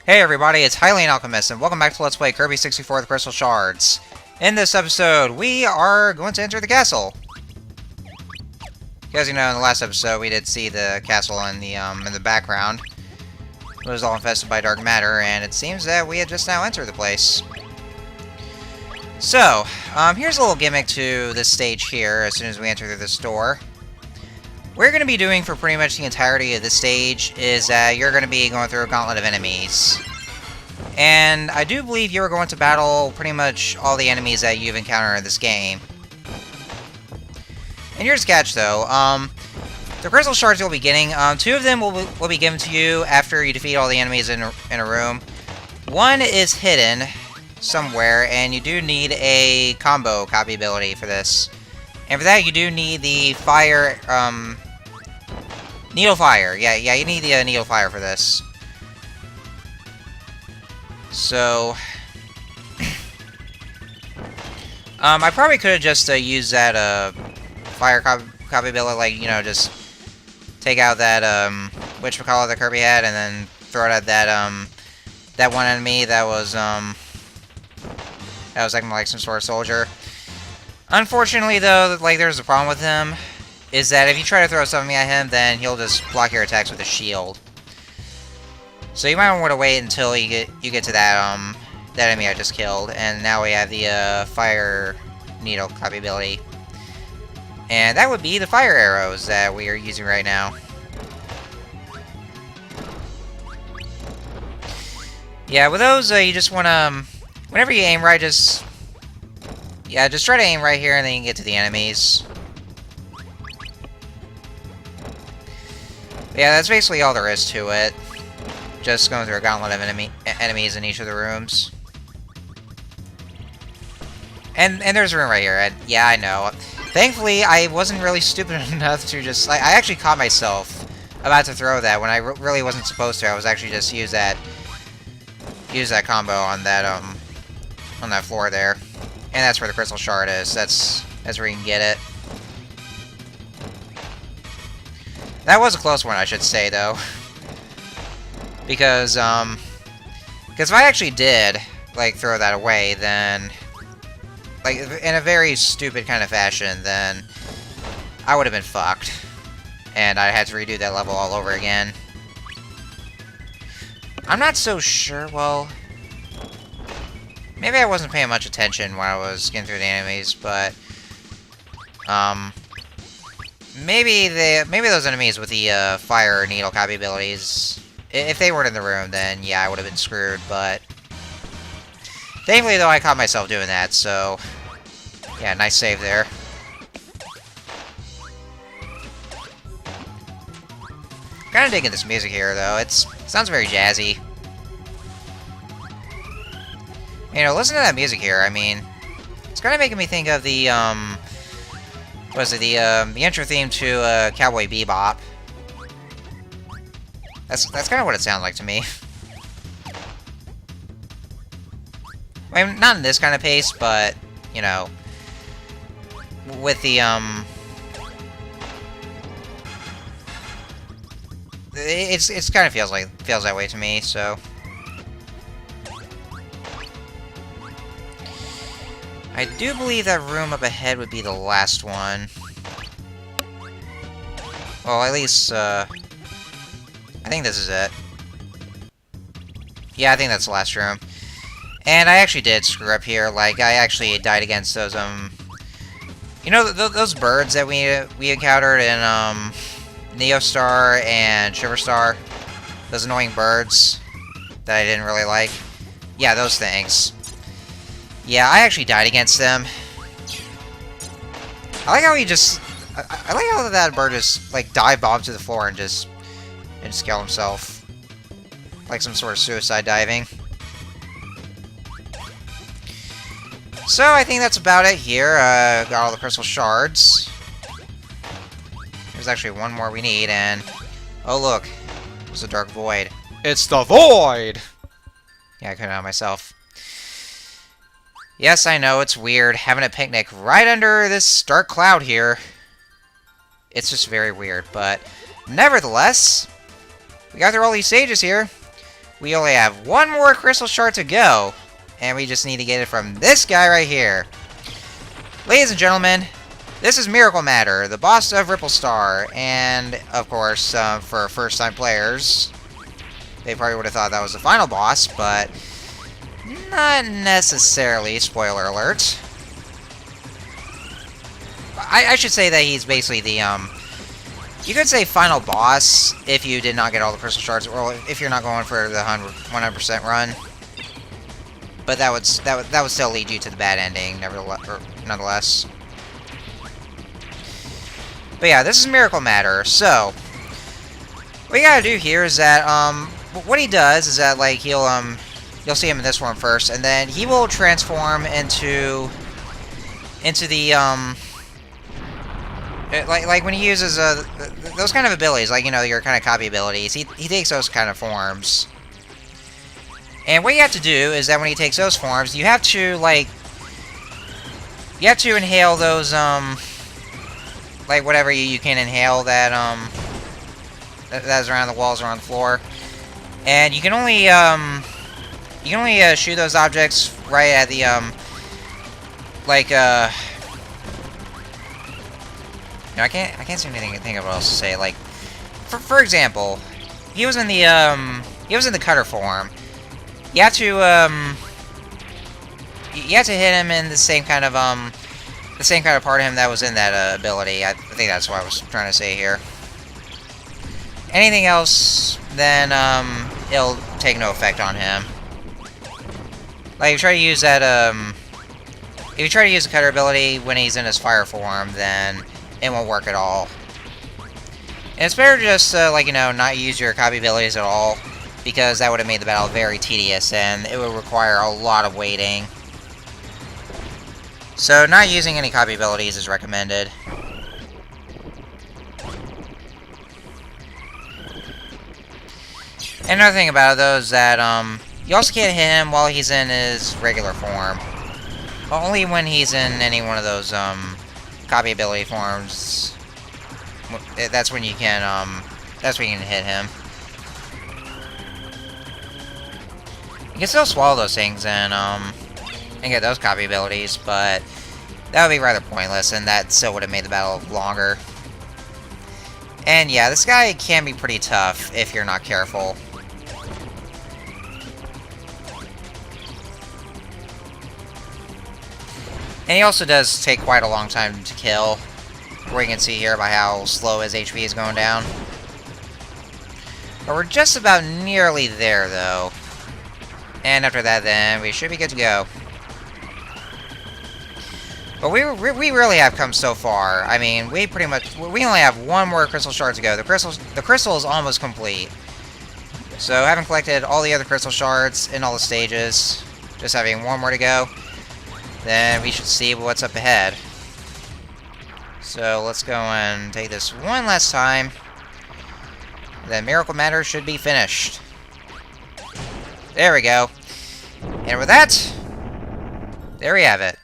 Hey everybody, it's Hylian Alchemist, and welcome back to Let's Play Kirby 64 The Crystal Shards. In this episode, we are going to enter the castle. As you know, in the last episode, we did see the castle in the background. It was all infested by dark matter, and it seems that we had just now entered the place. So, here's a little gimmick to this stage here, as soon as we enter through this door. What you're going to be doing for pretty much the entirety of this stage is that you're going to be going through a gauntlet of enemies. And I do believe you are going to battle pretty much all the enemies that you've encountered in this game. And here's the catch, though. The crystal shards you'll be getting, two of them will be given to you after you defeat all the enemies in a room. One is hidden somewhere, and you do need a combo copy ability for this. And for that, you do need the fire, Needle Fire. Yeah, you need the Needle Fire for this. So, I probably could have just used that fire copy ability, like, you know, just take out that whatchamacallit that Kirby had, and then throw it at that one enemy that was acting like some sort of soldier. Unfortunately, though, like, there's a problem with him, is that if you try to throw something at him, then he'll just block your attacks with a shield. So you might want to wait until you get to that enemy I just killed, and now we have the fire needle copy ability. And that would be the fire arrows that we are using right now. Yeah, with those, you just want to, whenever you aim right, just try to aim right here, and then you can get to the enemies. But yeah, that's basically all there is to it. Just going through a gauntlet of enemies in each of the rooms. And there's a room right here, and yeah, I know. Thankfully, I wasn't really stupid enough to just... I actually caught myself about to throw that when I really wasn't supposed to. I was actually just use that combo on that floor there. And that's where the crystal shard is. That's where you can get it. That was a close one, I should say, though. Because if I actually did, like, throw that away, then, like, in a very stupid kind of fashion, then I would have been fucked. And I had to redo that level all over again. I'm not so sure, well... Maybe I wasn't paying much attention when I was getting through the enemies, but... Maybe those enemies with the fire needle copy abilities, if they weren't in the room, then yeah, I would have been screwed, but... Thankfully, though, I caught myself doing that, so... Yeah, nice save there. Kinda digging this music here, though. It sounds very jazzy. You know, listen to that music here, I mean... It's kinda making me think of the, what is it, the intro theme to, Cowboy Bebop. That's kind of what it sounds like to me. I mean, not in this kind of pace, but, you know, with the, it's kind of feels that way to me, so. I do believe that room up ahead would be the last one. Well, at least, I think this is it. Yeah, I think that's the last room. And I actually did screw up here. Like, I actually died against those, you know, those birds that we encountered in, Neostar and Shiverstar? Those annoying birds that I didn't really like? Yeah, those things. Yeah, I actually died against them. I like how he just... I like how that bird just, like, dive bombed to the floor and just killed himself. Like some sort of suicide diving. So, I think that's about it here. Got all the crystal shards. There's actually one more we need, and... Oh, look. There's a dark void. It's the void! Yeah, I couldn't help myself. Yes, I know, it's weird, having a picnic right under this dark cloud here. It's just very weird, but nevertheless, we got through all these stages here. we only have one more crystal shard to go, and we just need to get it from this guy right here. Ladies and gentlemen, this is Miracle Matter, the boss of Ripple Star, and of course, for first-time players, they probably would have thought that was the final boss, but not necessarily. Spoiler alert. I should say that he's basically the, you could say final boss if you did not get all the crystal shards, or if you're not going for the 100% run. But that would still lead you to the bad ending, nonetheless. But yeah, this is Miracle Matter. So what you gotta do here is that what he does is that like you'll see him in this form first, and then he will transform into the like when he uses those kind of abilities, like, you know, your kind of copy abilities, he takes those kind of forms. And what you have to do is that when he takes those forms, you have to inhale those like whatever you can inhale that's around the walls or on the floor. And you can only shoot those objects right at the no, I can't seem to think of what else to say. Like, for example, he was in the cutter form. You have to hit him in the same kind of part of him that was in that ability. I think that's what I was trying to say here. Anything else, then it'll take no effect on him. Like, if you try to use that if you try to use the cutter ability when he's in his fire form, then it won't work at all. And it's better to just, like, you know, not use your copy abilities at all, because that would have made the battle very tedious, and it would require a lot of waiting. So, not using any copy abilities is recommended. Another thing about it, though, is that, you also can't hit him while he's in his regular form. Only when he's in any one of those, copy ability forms. That's when you can hit him. You can still swallow those things and get those copy abilities, but that would be rather pointless, and that still would have made the battle longer. And yeah, this guy can be pretty tough if you're not careful. And he also does take quite a long time to kill, where you can see here by how slow his HP is going down. But we're just about nearly there, though. And after that, then, we should be good to go. But we really have come so far. I mean, we only have one more crystal shard to go. The crystal is almost complete. So, having collected all the other crystal shards in all the stages, just having one more to go, then we should see what's up ahead. So, let's go and take this one last time. Then Miracle Matter should be finished. There we go. And with that, there we have it.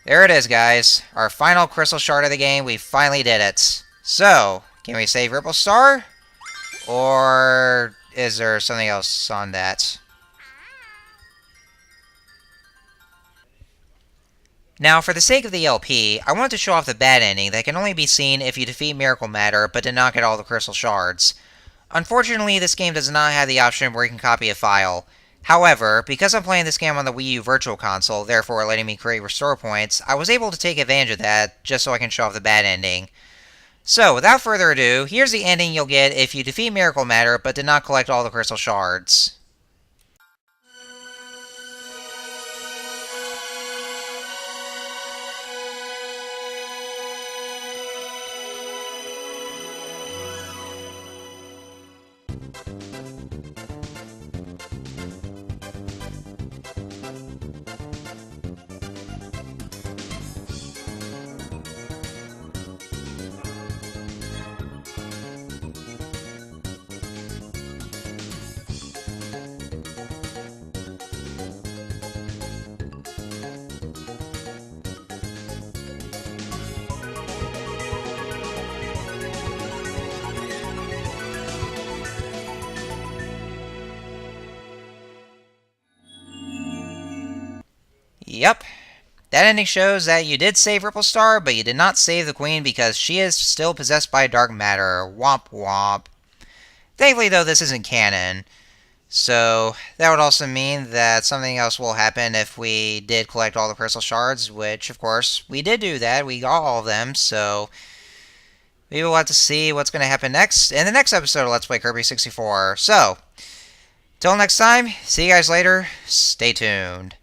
There it is, guys. Our final crystal shard of the game. We finally did it. So, can we save Ripple Star? Or is there something else on that? Now, for the sake of the LP, I want to show off the bad ending that can only be seen if you defeat Miracle Matter but did not get all the crystal shards. Unfortunately, this game does not have the option where you can copy a file. However, because I'm playing this game on the Wii U Virtual Console, therefore letting me create restore points, I was able to take advantage of that just so I can show off the bad ending. So, without further ado, here's the ending you'll get if you defeat Miracle Matter but did not collect all the crystal shards. Yep. That ending shows that you did save Ripple Star, but you did not save the Queen because she is still possessed by dark matter. Womp womp. Thankfully, though, this isn't canon. So, that would also mean that something else will happen if we did collect all the crystal shards, which, of course, we did do that. We got all of them, so we will have to see what's going to happen next in the next episode of Let's Play Kirby 64. So, till next time, see you guys later. Stay tuned.